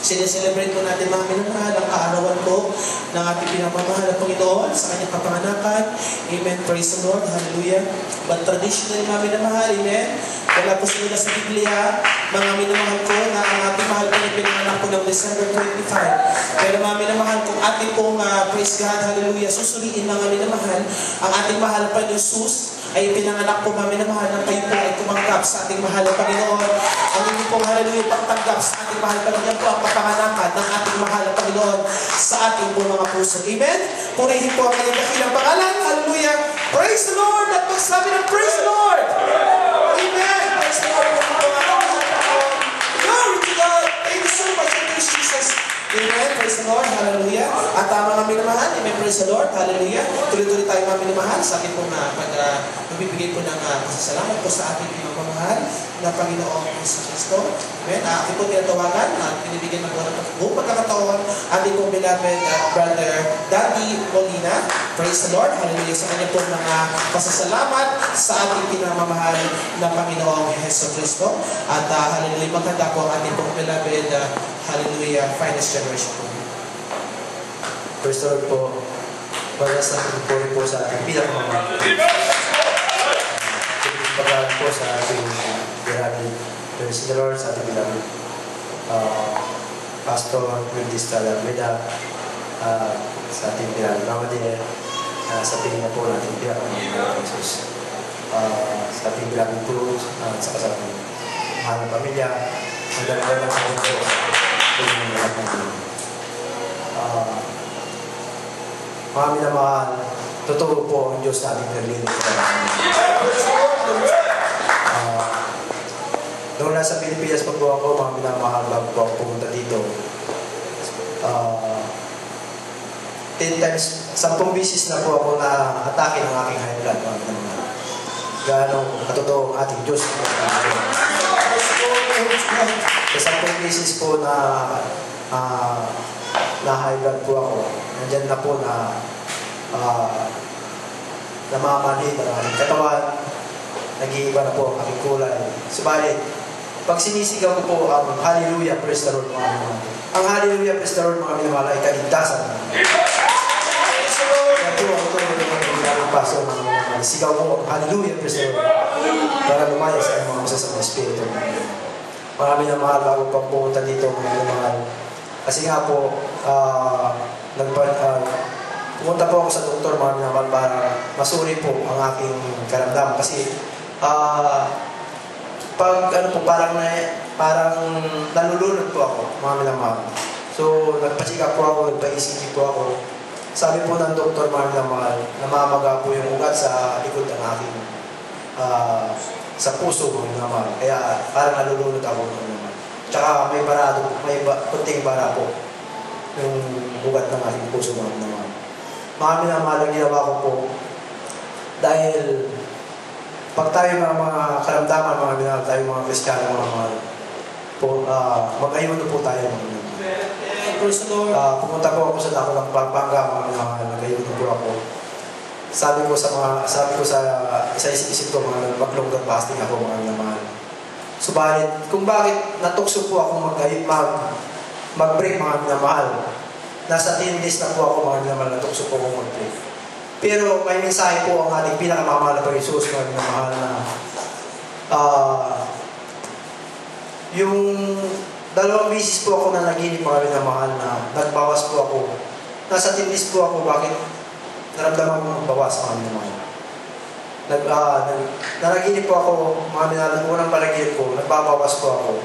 Sineselebrate po natin mga minamahal ang kaarawan po ng ating pinamamahal na Panginoon sa kanyang kapanganakan. Amen. Praise the Lord. Hallelujah. But traditionally mga minamahal, amen. Wala po sila sa Biblia, mga minamahal ko, na ang ating mahal po na pinanganak po ng December 25. Pero mga minamahal, kung ating pong praise God, hallelujah, susuriin mga minamahal, ang ating mahal pa Jesus ay pinanganak po mga minamahal ng kayo po ay tumanggap sa ating mahal na Panginoon. Ang hindi pong hallelujah pagtanggap sa ating mahal na Panginoon po ang kapanganakan ng ating mahal na Panginoon sa ating po mga puso. Amen? Purihin po ang kanyang dakilang pangalan. Hallelujah! Praise the Lord! At magsabi ng praise the Lord! Amen! Praise the Lord! Glory to God! Thank you so much, Jesus! Amen. Praise the Lord. Hallelujah. At mga minamahal, amen. Praise the Lord. Hallelujah. Tuloy-tuloy tayo mga minamahal sa akin pong magbibigay po ng pasasalamat po sa ating pinamamahal na Panginoong Kristo. Amen. Akin po tinatawagan at pinibigyan ng buong pagkakataon ating pong beloved brother Daddy Molina. Praise the Lord. Hallelujah. Sa kanya pong mga pasasalamat sa ating pinamamahal na Panginoong Kristo. At hallelujah. Maganda po ang ating pong beloved hallelujah, finest generation po. Praise the Lord po. Para sa pagpupuri po sa ating pinakamamahal. Pagpapagalan po sa ating beloved. Praise the Lord sa ating beloved. Pastor Wildis Talameda, sa ating beloved Mama Diner, sa tingin na po natin pinakamamahal Jesus. Sa ating beloved Cruz, at sa kasama mahal ng pamilya, ang dalawa ng po. Mga minamahal, totoo po ang Diyos na ating naglinis. Noong nasa Pilipinas pag po ako, mga minamahal, bago po ako pumunta dito, 10 times, 10 bisis na po ako na-atake ng aking high blood, mga minamahal. Gaano katotoo ang ating Diyos. Sa 10 bisis po na high blood po ako. Nandyan na po na namamanhid ang aking katawan. Nag-iiba na po ang aking kulay. Subalit, pag sinisigaw ko po ang hallelujah, praise the Lord mga minamahal. Ang hallelujah, praise the Lord mga minamahal ay kaligtasan. Kaya po ang ito ng paso mga minamahal. Sigaw po ang hallelujah, praise the Lord. Para lumaya sa mga masasamang espiritu. Mga minamahal, bago pang pumunta dito mga minamahal. Kasi nga po, pumunta po ako sa doktor mga minamahal para masuri po ang aking karamdaman. Kasi pag ano po, parang nalulunod po ako mga minamahal. So nagpa-check up po ako, nagpa-ECG po ako. Sabi po ng doktor mga minamahal, namamaga po yung ugat sa likod ng aking sa puso mga minamahal. Kaya parang nalulunod ako mga minamahal. Tsaka may barado, may kunting bara po yung ugat ng aking puso mga minamahal. Mga minamahal ang ginawa ko po dahil pag tayo mga karamdaman, mga minamahal, tayo mga Kristiyano, mga mahal po, mag-ayuno po tayo mga minamahal. Pumunta po ako sa dako ng Pampanga, mga minamahal, nag-ayuno po ako. Sabi ko sa isip-isip ko, mga mag-long fasting ako, mga minamahal. Subalit, kung bakit natukso po ako mag-break mga minamahal, nasa 10 days na po ako mga minamahal, natukso po ako mag-break. Pero may mensahe po ang ating pinakamamahal na Jesus mga minamahal na yung 2 bisis po ako na naginip mga minamahal na nagbawas po ako. Nasa 10 days po ako, bakit naramdaman ko magbawas mga minamahal. Nanaginip po ako, mga minamahal, unang panaginip ko, nagbabawas po ako.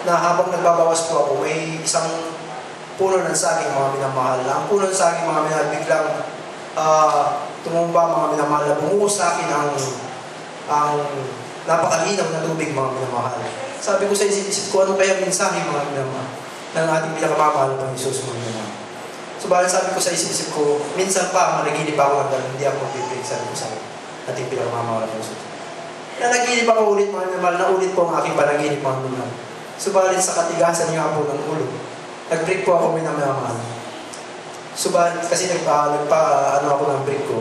Na habang nagbabawas po ako, may isang puno ng saging mga minamahal. Ang puno ng saging mga minamahal, biglang tumumba mga minamahal na bumuhos sa akin ang napakalinaw na tubig mga minamahal. Sabi ko sa isip ko, ano kaya mensahe mga minamahal ng ating pinakamamahal ng Jesus mga minamahal. Subalit sabi ko sa isip ko, minsan pa managinip ako hanggang hindi ako mag-break, sabi ko sa ating pinakamamahal ng Jesus. Nanaginip ako ulit mga minamahal, na ulit po ang aking panaginip mga minamahal. Subalit sa katigasan niya po ng ulo, nag-break po ako minamahal. kasi ano ako ng break ko.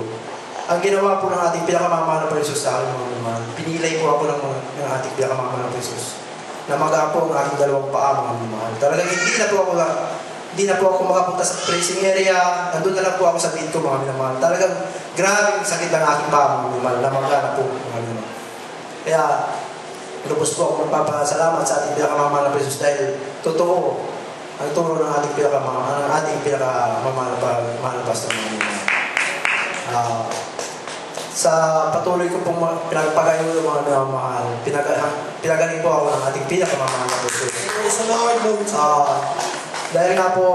Ang ginawa po ng ating pinakamamahal na Panginoon sa akin, mga naman, pinilay po ako ng ating pinakamamahal na Panginoon na magapo ang aking dalawang paa, mga naman. Talagang hindi na po ako makapunta sa praising area, nandun na lang po ako sa bed ko, mga naman. Talagang grabe ang sakit ng aking paa, mga naman, na magana po, mga naman. Kaya, lubos po ako magpapasalamat sa ating pinakamamahal na Panginoon dahil totoo ang turo ng ating pinakamamahal na pastor, mga naman. Sa patuloy ko pong pinagpagayon ng mga namamahal, pinagaling po ako ng ating pinakamamahal na Panginoon. Praise the Lord, Lord. Dahil nga po,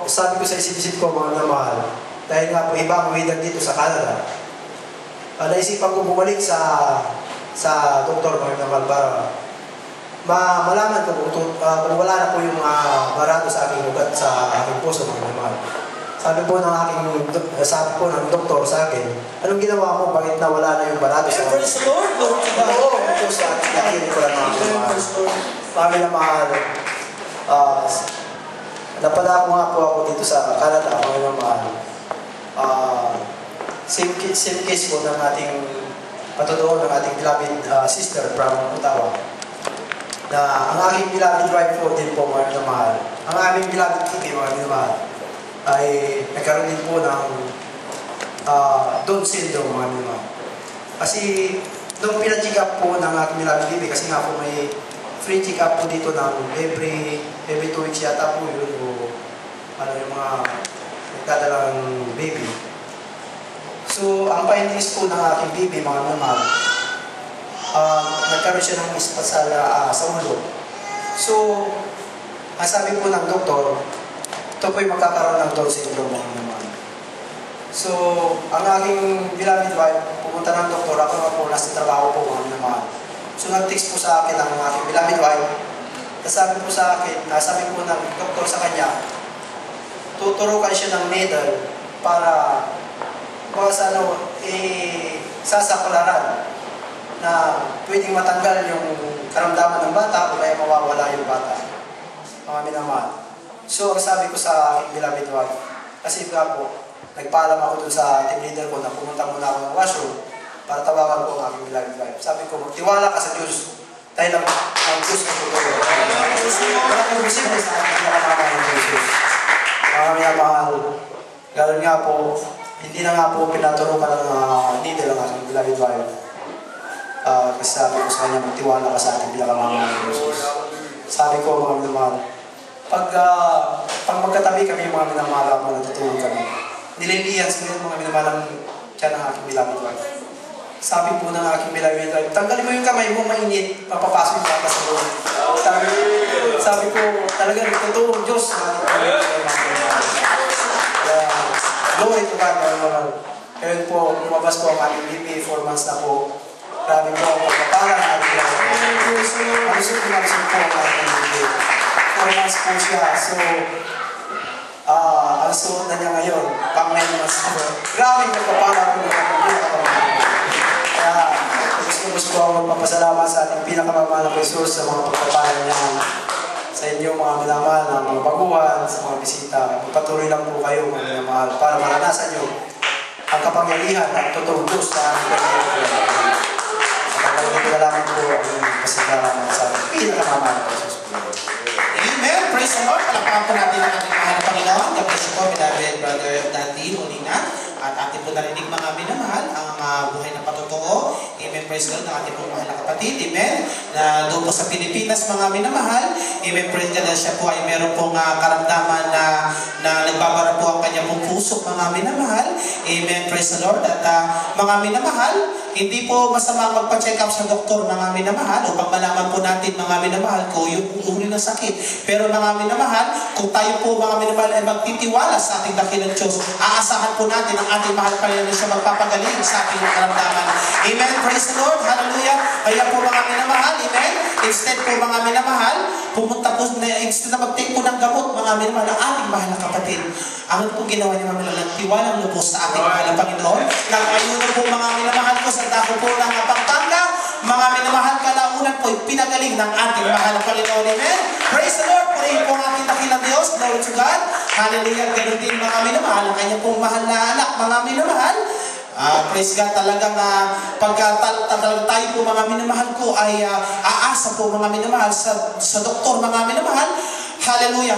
sabi ko sa isip-isip ko mga namahal, dahil nga po iba ang weather dito sa Canada, naisipan ko bumalik sa doktor mga namahal para malaman ko kung wala na po yung barado sa aking ugat sa aking puso mga namahal. Sabi po ng doktor sa akin, anong ginawa mo? Bakit nawala na yung barado sa akin? Praise the Lord, Lord. Oo, ito sa akin. Nakikita ko lang mga namahal. Kami namahal. Napadako nga po ako dito sa Canada, mga namahal. Same case po ng ating patutuon ng ating beloved sister from Ottawa. Na ang aking beloved wife po din po mga namahal. Ang aming beloved TV mga namahal ay nagkaroon din po ng Down syndrome mga namahal. Kasi nung pina-check up po ng aking beloved TV, kasi nga po may free check up po dito ng every 2 weeks yata po yun o yung mga nagdadalang baby. So, ang findings po ng aking baby, mga namahal, nagkaroon siya ng espasal sa ulo. So, ang sabi po ng doktor, ito po yung magkakaroon ng Down syndrome, mga namahal. So, ang aking beloved wife, pumunta ng doktor, ako nga po nasa trabaho po, mga namahal. So, nag-text po sa akin ang aking beloved wife, sabi po sa akin, sabi po ng doktor sa kanya, tuturukan siya ng needle para sasaklaran na pwedeng matanggal yung karamdaman ng bata o kaya mawawala yung bata. Mga minamahal. So, ang sabi ko sa aking beloved wife, kasi nga po, nagpaalam ako dun sa team leader ko na pumunta muna ako ng washroom para tawagan ko ang aking beloved wife. Sabi ko, magtiwala ka sa Diyos dahil ang Diyos na tutulong. Wala kang posible sa aking pinakamamahal ng Diyos. Mga minamahal, gano'n nga po, hindi na nga po pinaturukan ng needle ang aking beloved wife. Kasi sabi ko sa kanya, magtiwala ka sa ating pinakamamahal ng Diyos. Sabi ko, mga minamahal, pag magkatabi kami, mga minamahal, mga natutulog kami, nililihan sa mga minamahal ang tiyan ng aking beloved wife. Sabi po ng aking beloved wife, tanggalin mo yung kamay mo, mainit, mapapasok yung bata sa loob. Sabi ko, talagang totoo, Diyos. Glory to God, mga mahal. Ngayon po, lumabas po ang aking baby, 4 months na po. Grabe po ang pagpapala ng ating baby. Malusog po ang ating baby. 4 months po siya. So, ang suot na niya ngayon, pang 9 months po. Grabe ang pagpapala po ng ating baby. Kaya, gusto po ako magpapasalamat sa ating pinakamamahal na Jesus sa mga pagpapala niya. Sa inyo mga minamahal ng mga baguhan, sa mga bisita. Patuloy lang po kayo mga minamahal para maranasan nyo ang kapangyarihan at totoong Diyos sa aming pagkakas. Sa pagkakas po ang pasalamat sa ating pinakamamahal na Jesus. Amen. Praise the Lord. Palakpakan po natin ang ating mahal na Panginoon. God bless you po, beloved Brother Dandy Molina. At ating po narinig mga minamahal ang buhay na patotoo. Amen. Praise God ng ating pong mahal na kapatid. Amen. Na doon po sa Pilipinas mga minamahal. Amen. Praise God na siya po ay meron pong karamdaman na nagbabara po ang kanyang pong puso mga minamahal. Amen. Praise the Lord. At mga minamahal, hindi po masama magpa-check up sa doktor mga minamahal upang malaman po natin mga minamahal ko yung uri ng sakit. Pero mga minamahal, kung tayo po mga minamahal ay magtitiwala sa ating dakilang Diyos, aasahan po natin ang ating mahal Panginoon siya magpapagaling sa ating karamdaman. Amen. Praise the Lord. Hallelujah. Kaya po mga minamahal, amen. Instead po mga minamahal, pumunta po instead na mag-take po ng gamot mga minamahal ng ating mahal na kapatid. Ang po ginawa niya mga minamahal, nagtiwalang lubos sa ating mahal na Panginoon. Nang ayuno po mga minamahal ko sa dako po ng Pampanga, mga minamahal kalaunan po pinagaling ng ating mahal na Panginoon. Amen? Praise the Lord. Purihin po ang ating dakilang Diyos. Glory to God. Hallelujah. Ganun din mga minamahal. Ang kanyang pong mahal na anak, mga minamahal. Praise God, talagang pagka tayo po mga minamahal ko ay aasa po mga minamahal sa doktor mga minamahal. Hallelujah.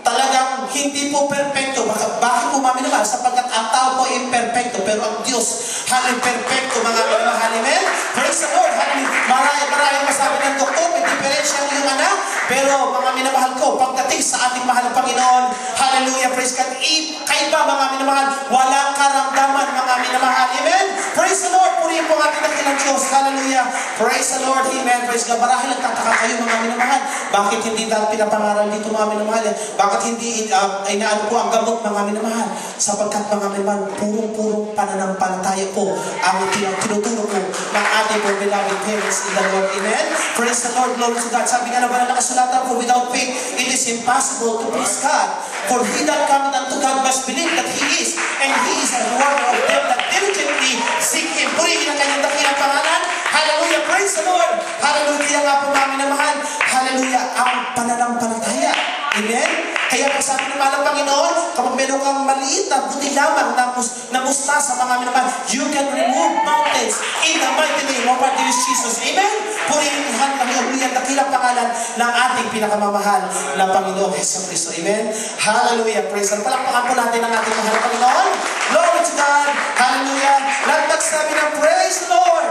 Talagang hindi po perfecto. Bakit po mga minamahal? Sapagkat ang tao po ay imperfecto, pero ang Diyos haling perfecto mga minamahal. Amen? Praise the Lord. Maraming masabi ng doktor, may diferensya ang iyong anak. Pero mga minamahal ko, pagdating sa ating mahal na Panginoon, hallelujah, praise God, kaiba mga minamahal, walang karamdaman mga minamahal. Amen? Praise the Lord. Purihin po ang ating dakilang Diyos. Hallelujah. Praise the Lord. Amen. Praise God. Marahil nagtataka kayo mga minamahal. Bakit hindi dahil pinapangaral dito mga minamahal? Bakit hindi inaano po ang gamot mga minamahal? Sapagkat mga minamahal, purong-purong pananampalataya po ang tinuturo po ng ating po beloved parents in the Lord. Amen? Praise the Lord. Glory to God. Sabi nga naman na nakasulatan po, without faith, it is impossible to please God. For he that cometh unto God must believe that He is, and He is a rewarder of them that diligently seek Him. Purihin ang kanyang dakilang pangalan. Hallelujah. Praise the Lord. Hallelujah. Kaya nga po mga minamahal. Hallelujah. Ang pananampalataya. Amen? Kaya po sabi ng mahal ng Panginoon, kapag meron kang maliit na buti lamang na musta sa mga minamahal, you can remove mountains in the mighty name of our dear Jesus. Amen? Purihin ang hallelujah, dakilang pangalan ng ating pinakamamahal na Panginoong Jesucristo. Amen? Hallelujah. Praise the Lord. Palakpakan po natin ang ating mahal na Panginoon. Glory to God. Hallelujah. Lahat magsabi ng praise the Lord.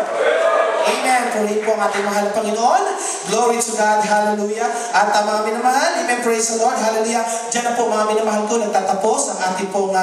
Amen. Purihin po ang ating mahal na Panginoon. Glory to God. Hallelujah. At mga minamahal, amen. Praise the Lord. Hallelujah. Diyan na po mga minamahal ko, nagtatapos ang ating pong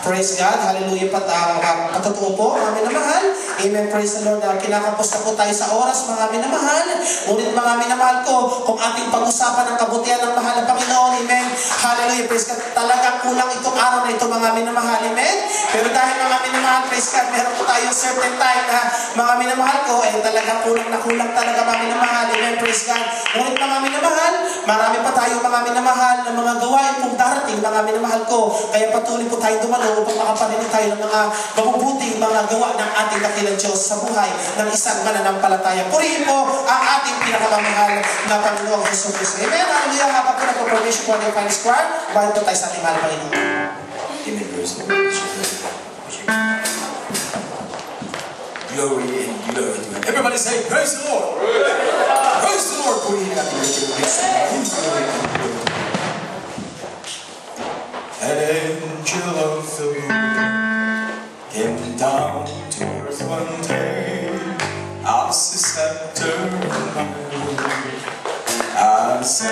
praise God. Hallelujah. Patotoo po mga minamahal. Amen. Praise the Lord. Kinakapos na po tayo sa oras mga minamahal. Ngunit mga minamahal ko, kung ating pag-usapan ang kabutihan ng mahal na Panginoon. Amen. Hallelujah. Praise God. Talagang kulang itong araw na ito mga minamahal. Amen. Pero dahil mga minamahal, praise God, meron po tayong certain time na mga minamahal ko, talagang kulang na kulang talaga mga minamahal. Amen. Praise God. Ngunit mga minamahal, marami pa tayo mga minamahal na mga gawain pong darating mga minamahal ko. Kaya patuloy po tayo dumalo upang makaparinig tayo ng mga mabubuting mga gawa ng ating dakilang Diyos sa buhay ng isang mananampalataya. Purihin po ang ating pinakamamahal na Panginoong Jesucristo. Amen. Hallelujah. Habang po nagpo-provision po ang Final Squad, bayan po tayo sa ating mahal na Panginoon. Amen. Glory and glory to Him. Everybody say, praise the Lord. Praise the Lord. Purihin natin yung glory and glory. An angel of the Lord came down to earth one day, as a scepter in my hand, as a